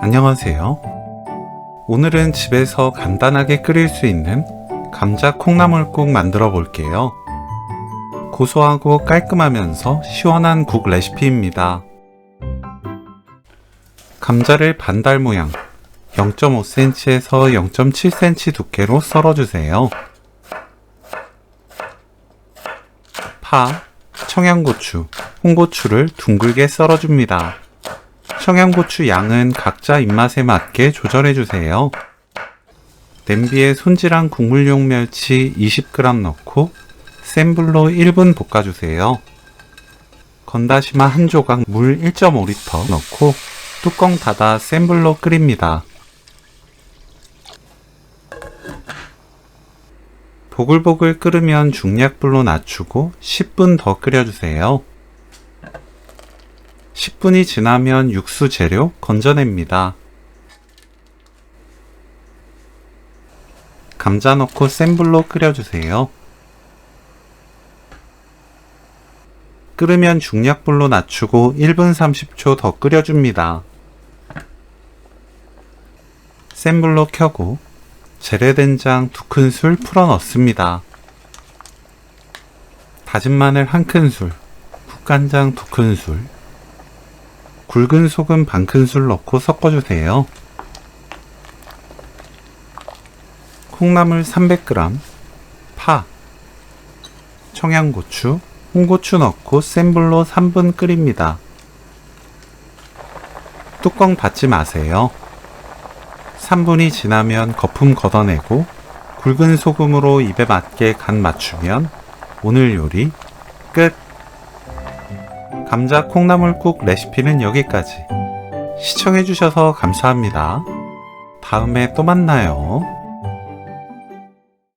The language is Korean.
안녕하세요. 오늘은 집에서 간단하게 끓일 수 있는 감자 콩나물국 만들어 볼게요. 고소하고 깔끔하면서 시원한 국 레시피입니다. 감자를 반달 모양 0.5cm에서 0.7cm 두께로 썰어주세요. 파, 청양고추, 홍고추를 둥글게 썰어줍니다. 청양고추 양은 각자 입맛에 맞게 조절해주세요. 냄비에 손질한 국물용 멸치 20g 넣고 센 불로 1분 볶아주세요. 건다시마 한 조각, 물 1.5L 넣고 뚜껑 닫아 센 불로 끓입니다. 보글보글 끓으면 중약불로 낮추고 10분 더 끓여주세요. 10분이 지나면 육수 재료 건져냅니다. 감자 넣고 센 불로 끓여주세요. 끓으면 중약불로 낮추고 1분 30초 더 끓여줍니다. 센 불로 켜고 재래된장 2큰술 풀어 넣습니다. 다진 마늘 1큰술, 국간장 2큰술, 굵은 소금 반큰술 넣고 섞어주세요. 콩나물 300g, 파, 청양고추, 홍고추 넣고 센 불로 3분 끓입니다. 뚜껑 닫지 마세요. 3분이 지나면 거품 걷어내고 굵은 소금으로 입에 맞게 간 맞추면 오늘 요리 끝! 감자 콩나물국 레시피는 여기까지. 시청해주셔서 감사합니다. 다음에 또 만나요.